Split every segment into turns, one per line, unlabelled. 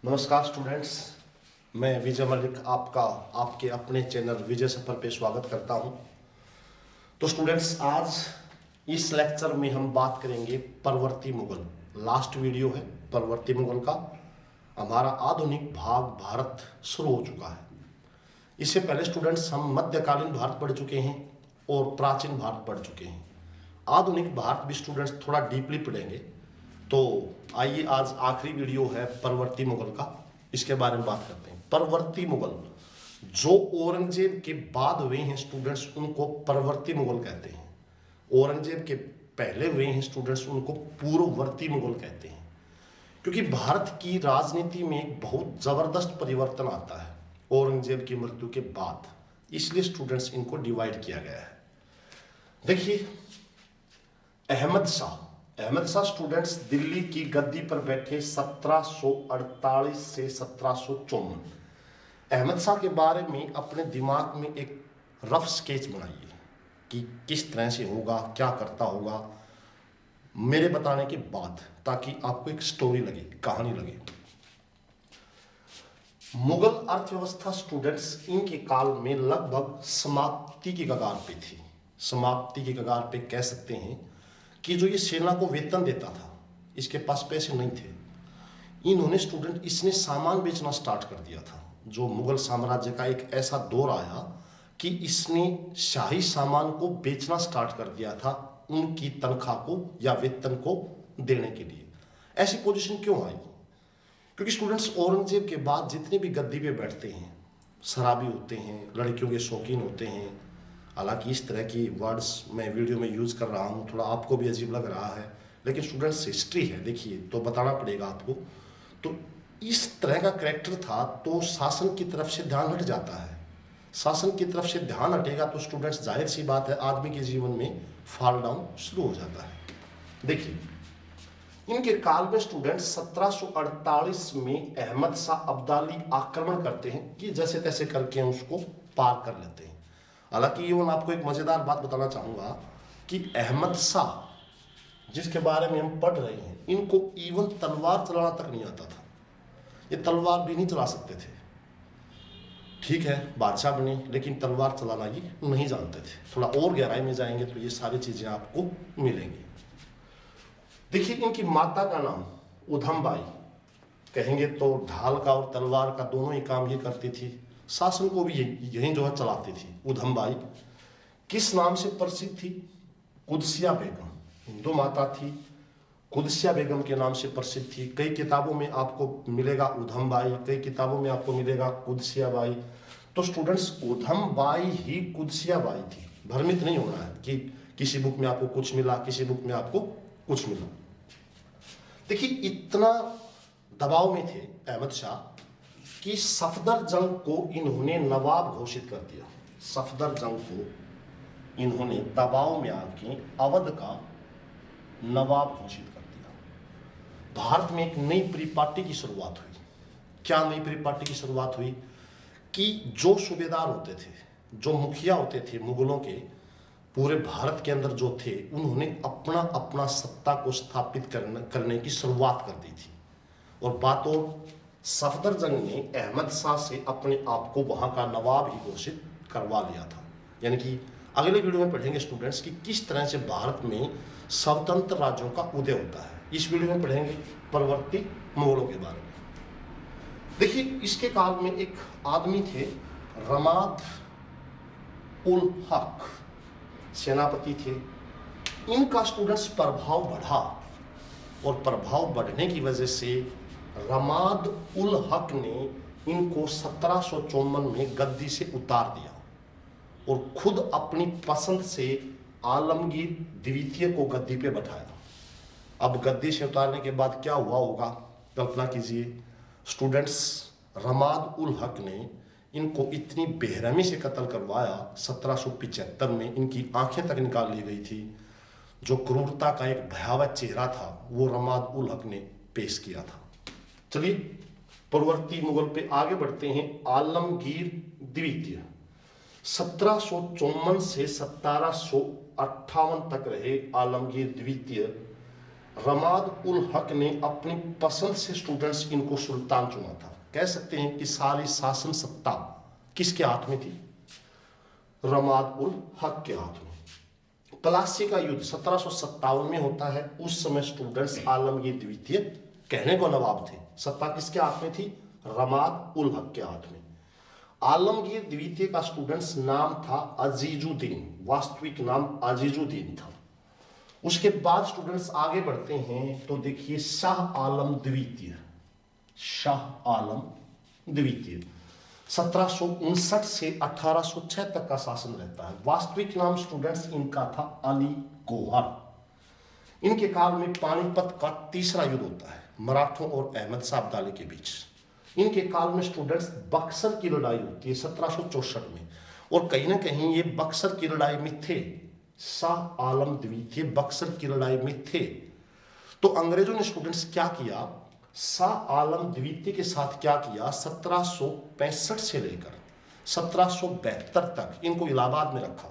नमस्कार स्टूडेंट्स, मैं विजय मलिक आपका आपके अपने चैनल विजय सफर पे स्वागत करता हूं। तो स्टूडेंट्स, आज इस लेक्चर में हम बात करेंगे परवर्ती मुगल। लास्ट वीडियो है परवर्ती मुगल का। हमारा आधुनिक भाग भारत शुरू हो चुका है। इससे पहले स्टूडेंट्स हम मध्यकालीन भारत पढ़ चुके हैं और प्राचीन भारत पढ़ चुके हैं। आधुनिक भारत भी स्टूडेंट्स थोड़ा डीपली पढ़ेंगे। तो आइए, आज आखिरी वीडियो है परवर्ती मुगल का, इसके बारे में बात करते हैं। परवर्ती मुगल जो औरंगजेब के बाद हुए हैं स्टूडेंट्स, उनको परवर्ती मुगल कहते हैं। औरंगजेब के पहले हुए हैं स्टूडेंट्स, उनको पूर्ववर्ती मुगल कहते हैं। क्योंकि भारत की राजनीति में एक बहुत जबरदस्त परिवर्तन आता है औरंगजेब की मृत्यु के बाद, इसलिए स्टूडेंट्स इनको डिवाइड किया गया है। देखिए, अहमद शाह स्टूडेंट्स दिल्ली की गद्दी पर बैठे 1748 से 1754। अहमद शाह के बारे में अपने दिमाग में एक रफ स्केच बनाइए कि किस तरह से होगा, क्या करता होगा, मेरे बताने के बाद, ताकि आपको एक स्टोरी लगे, कहानी लगे। मुगल अर्थव्यवस्था स्टूडेंट्स इनके काल में लगभग समाप्ति की कगार पे थी। समाप्ति की कगार पे कह सकते हैं कि जो ये सेना को वेतन देता था, इसके पास पैसे नहीं थे। इन्होंने स्टूडेंट इसने सामान बेचना स्टार्ट कर दिया था। जो मुगल साम्राज्य का एक ऐसा दौर आया कि इसने शाही सामान को बेचना स्टार्ट कर दिया था उनकी तनख्वाह को या वेतन को देने के लिए। ऐसी पोजीशन क्यों आई? क्योंकि स्टूडेंट्स औरंगजेब के बाद जितने भी गद्दी पे बैठते हैं, शराबी होते हैं, लड़कियों के शौकीन होते हैं। हालांकि इस तरह की वर्ड्स मैं वीडियो में यूज़ कर रहा हूँ, थोड़ा आपको भी अजीब लग रहा है, लेकिन स्टूडेंट्स हिस्ट्री है, देखिए तो बताना पड़ेगा आपको। तो इस तरह का करैक्टर था, तो शासन की तरफ से ध्यान हट जाता है। शासन की तरफ से ध्यान हटेगा तो स्टूडेंट्स जाहिर सी बात है आदमी के जीवन में फॉल डाउन शुरू हो जाता है। देखिए, इनके काल में स्टूडेंट 1748 में अहमद शाह अब्दाली आक्रमण करते हैं कि जैसे तैसे करके उसको पार कर लेते हैं। हालांकि ये मैं आपको एक मजेदार बात बताना चाहूंगा कि अहमद शाह जिसके बारे में हम पढ़ रहे हैं, इनको इवन तलवार चलाना तक नहीं आता था। ये तलवार भी नहीं चला सकते थे। ठीक है, बादशाह बने, लेकिन तलवार चलाना ये नहीं जानते थे। थोड़ा और गहराई में जाएंगे तो ये सारी चीजें आपको मिलेंगी। देखिए, इनकी माता का नाम उधमबाई, कहेंगे तो ढाल का और तलवार का दोनों ही काम ये करती थी। शासन को भी यही जो है चलाती थी। उधमबाई किस नाम से प्रसिद्ध थी? कुदसिया बेगम, हिंदू माता थी, कुदसिया बेगम के नाम से प्रसिद्ध थी। कई किताबों में आपको मिलेगा उधमबाई, कई किताबों में आपको मिलेगा कुदसिया बाई। तो स्टूडेंट्स, उधमबाई ही कुदसिया बाई थी। भ्रमित नहीं होना है कि किसी बुक में आपको कुछ मिला, किसी बुक में आपको कुछ मिला। देखिए, इतना दबाव में थे अहमद शाह कि सफदरजंग को इन्होंने नवाब घोषित कर दिया। सफदरजंग को इन्होंने दबाव में आके अवध का नवाब घोषित कर दिया। भारत में एक नई परिपाटी की शुरुआत हुई। क्या नई परिपाटी की शुरुआत हुई? कि जो सूबेदार होते थे, जो मुखिया होते थे मुगलों के, पूरे भारत के अंदर जो थे, उन्होंने अपना अपना सत्ता को स्थापित करने की शुरुआत कर दी थी। और बातों सफदरजंग ने अहमद शाह से अपने आप को वहां का नवाब ही घोषित करवा लिया था। यानी कि अगले वीडियो में पढ़ेंगे स्टूडेंट्स कि किस तरह से भारत में स्वतंत्र राज्यों का उदय होता है। इस वीडियो में पढ़ेंगे परवर्ती मुगलों के बारे में। देखिए, इसके काल में एक आदमी थे, रमाद उल हक सेनापति थे। इनका स्टूडेंट्स प्रभाव बढ़ा और प्रभाव बढ़ने की वजह से रमाद उल हक ने इनको 1754 में गद्दी से उतार दिया और खुद अपनी पसंद से आलमगीर द्वितीय को गद्दी पे बैठाया। अब गद्दी से उतारने के बाद क्या हुआ होगा, कल्पना कीजिए स्टूडेंट्स। रमाद उल हक ने इनको इतनी बेरहमी से कत्ल करवाया, 1775 में इनकी आंखें तक निकाल ली गई थी। जो क्रूरता का एक भयावह चेहरा था वो रमाद उल हक ने पेश किया था। चलिए, पूर्ववर्ती मुगल पे आगे बढ़ते हैं। आलमगीर द्वितीय 1754 से 1758 तक रहे आलमगीर द्वितीय। रमाद उल हक ने अपनी पसंद से स्टूडेंट्स इनको सुल्तान चुना था। कह सकते हैं कि सारी शासन सत्ता किसके हाथ में थी? रमाद उल हक के हाथ में। प्लासी का युद्ध 1757 में होता है। उस समय स्टूडेंट्स आलमगीर द्वितीय कहने को नवाब थे, सत्ता किसके हाथ में थी? रमाद उल हक के हाथ में। आलमगीर द्वितीय का स्टूडेंट्स नाम था अजीजुद्दीन, वास्तविक नाम अजीजुद्दीन था। उसके बाद स्टूडेंट्स आगे बढ़ते हैं तो देखिए शाह आलम द्वितीय, शाह आलम द्वितीय 1759 से 1806 तक का शासन रहता है। वास्तविक नाम स्टूडेंट्स इनका था अली गौहर। इनके काल में पानीपत का तीसरा युद्ध होता है मराठों और अहमद शाह अब्दाली के बीच। इनके काल में स्टूडेंट्स बक्सर की लड़ाई होती है 1764 में, और कहीं ना कहीं ये बक्सर की लड़ाई में थे, शाह आलम द्वितीय बक्सर की लड़ाई में थे। तो अंग्रेजों ने स्टूडेंट्स क्या किया, शाह आलम द्वितीय के साथ क्या किया, 1765 से लेकर 1772 तक इनको इलाहाबाद में रखा।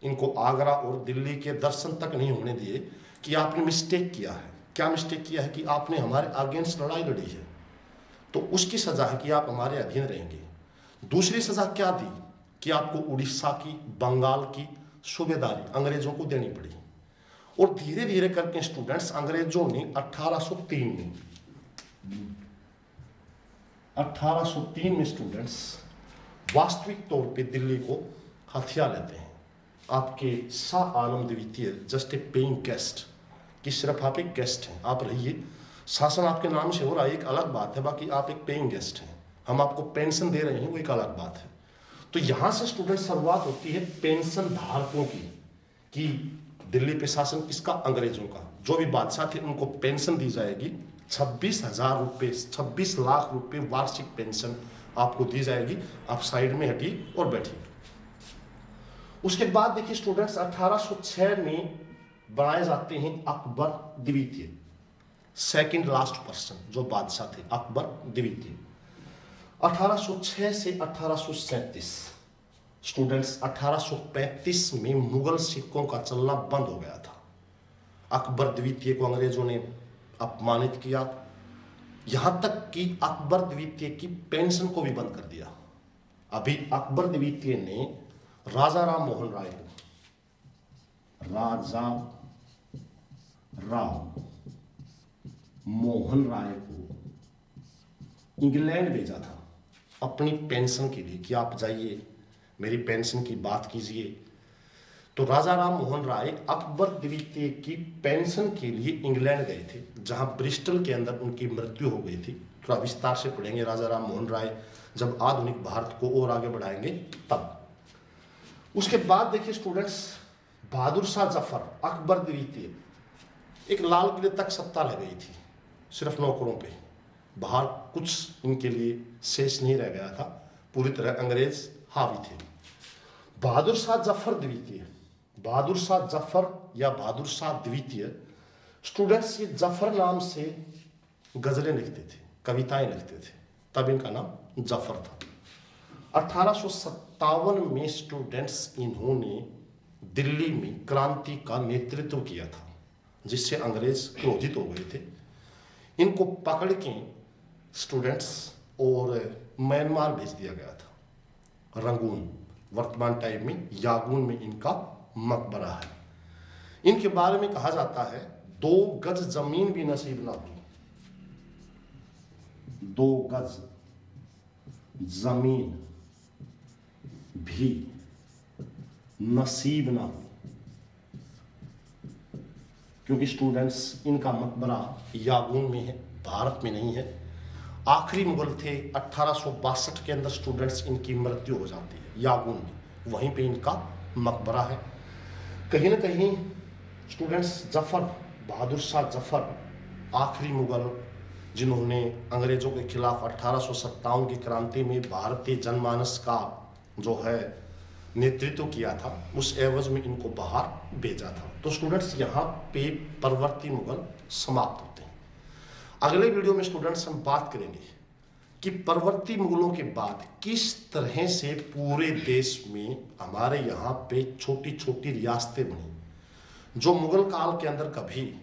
इनको आगरा और दिल्ली के दर्शन तक नहीं होने दिए कि आपने मिस्टेक किया है। क्या मिस्टेक किया है? कि आपने हमारे अगेंस्ट लड़ाई लड़ी है, तो उसकी सजा है कि आप हमारे अधीन रहेंगे। दूसरी सजा क्या दी कि आपको उड़ीसा की, बंगाल की सूबेदारी अंग्रेजों को देनी पड़ी। और धीरे धीरे करके स्टूडेंट्स अंग्रेजों ने 1803 में स्टूडेंट्स वास्तविक तौर पे दिल्ली को हथिया लेते हैं। आपके शाह आलम द्वितीय जस्ट ए पेइंग गेस्ट, कि सिर्फ आप एक गेस्ट हैं, आप रहिए, शासन आपके नाम से हो रहा है, एक अलग बात है, बाकी आप एक पेइंग गेस्ट हैं, हम आपको पेंशन दे रहे हैं, वो एक अलग बात है। तो यहां से स्टूडेंट शुरुआत होती है पेंशन धारकों की, कि दिल्ली पे शासन किसका? अंग्रेजों का। जो भी बादशाह थे उनको पेंशन दी जाएगी, 26,000 रुपये, 26 लाख रुपए वार्षिक पेंशन आपको दी जाएगी। आप साइड में हटिए और बैठिए। उसके बाद देखिए स्टूडेंट्स 1806 में बनाए जाते हैं अकबर द्वितीय, सेकंड लास्ट पर्सन जो बादशाह थे, अकबर द्वितीय। 1806 से 1837 स्टूडेंट्स 1835 में मुगल सिक्कों का चलना बंद हो गया था। अकबर द्वितीय को अंग्रेजों ने अपमानित किया, यहां तक कि अकबर द्वितीय की पेंशन को भी बंद कर दिया। अभी अकबर द्वितीय ने राजा राम मोहन राय को, राजा राम मोहन राय को इंग्लैंड भेजा था अपनी पेंशन के लिए, कि आप जाइए मेरी पेंशन की बात कीजिए। तो राजा राम मोहन राय अकबर द्वितीय की पेंशन के लिए इंग्लैंड गए थे, जहां ब्रिस्टल के अंदर उनकी मृत्यु हो गई थी। थोड़ा विस्तार से पढ़ेंगे राजा राम मोहन राय जब आधुनिक भारत को और आगे बढ़ाएंगे तब। उसके बाद देखिए स्टूडेंट्स बहादुर शाह जफर अकबर द्वितीय, एक लाल किले तक सत्ता रह गई थी सिर्फ नौकरों पे, बाहर कुछ इनके लिए शेष नहीं रह गया था, पूरी तरह अंग्रेज हावी थे। बहादुर शाह जफर द्वितीय, बहादुर शाह जफर या बहादुर शाह द्वितीय स्टूडेंट्स, ये जफर नाम से गजलें लिखते थे, कविताएं लिखते थे, तब इनका नाम जफर था। 1857 में स्टूडेंट्स इन्होंने दिल्ली में क्रांति का नेतृत्व किया था, जिससे अंग्रेज क्रोधित हो गए थे। इनको पकड़ के स्टूडेंट्स और म्यांमार भेज दिया गया था। रंगून, वर्तमान टाइम में यागून में इनका मकबरा है। इनके बारे में कहा जाता है 2 गज जमीन भी नसीब ना हुई, 2 गज जमीन भी नसीब ना हुई, क्योंकि स्टूडेंट्स इनका मकबरा यागून में है, भारत में नहीं है। आखिरी मुगल थे 1862 के अंदर स्टूडेंट्स इनकी मृत्यु हो जाती है यागून में, वहीं पे इनका मकबरा है। कहीं ना कहीं स्टूडेंट्स जफर, बहादुर शाह जफर आखिरी मुगल जिन्होंने अंग्रेजों के खिलाफ 1857 की क्रांति में भारतीय जनमानस का जो है नेतृत्व किया था, उस एवज में इनको बाहर भेजा था। तो स्टूडेंट्स यहाँ पे परवर्ती मुगल समाप्त होते हैं। अगले वीडियो में स्टूडेंट्स हम बात करेंगे कि परवर्ती मुगलों के बाद किस तरह से पूरे देश में हमारे यहाँ पे छोटी छोटी रियासतें बनी, जो मुगल काल के अंदर कभी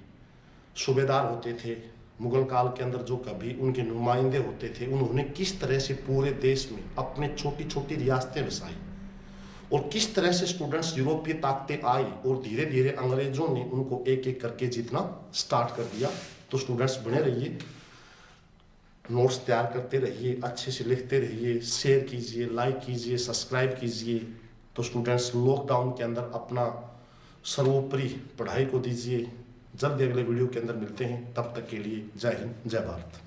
सूबेदार होते थे, मुगल काल के अंदर जो कभी उनके नुमाइंदे होते थे, उन्होंने किस तरह से पूरे देश में अपने छोटी छोटी रियासतें बसाई और किस तरह से स्टूडेंट्स यूरोपीय ताकतें आई और धीरे धीरे अंग्रेजों ने उनको एक एक करके जीतना स्टार्ट कर दिया। तो स्टूडेंट्स बने रहिए, नोट्स तैयार करते रहिए, अच्छे से लिखते रहिए, शेयर कीजिए, लाइक कीजिए, सब्सक्राइब कीजिए। तो स्टूडेंट्स लॉकडाउन के अंदर अपना सर्वोपरि पढ़ाई को दीजिए। जल्द अगले वीडियो के अंदर मिलते हैं, तब तक के लिए जय हिंद, जय भारत।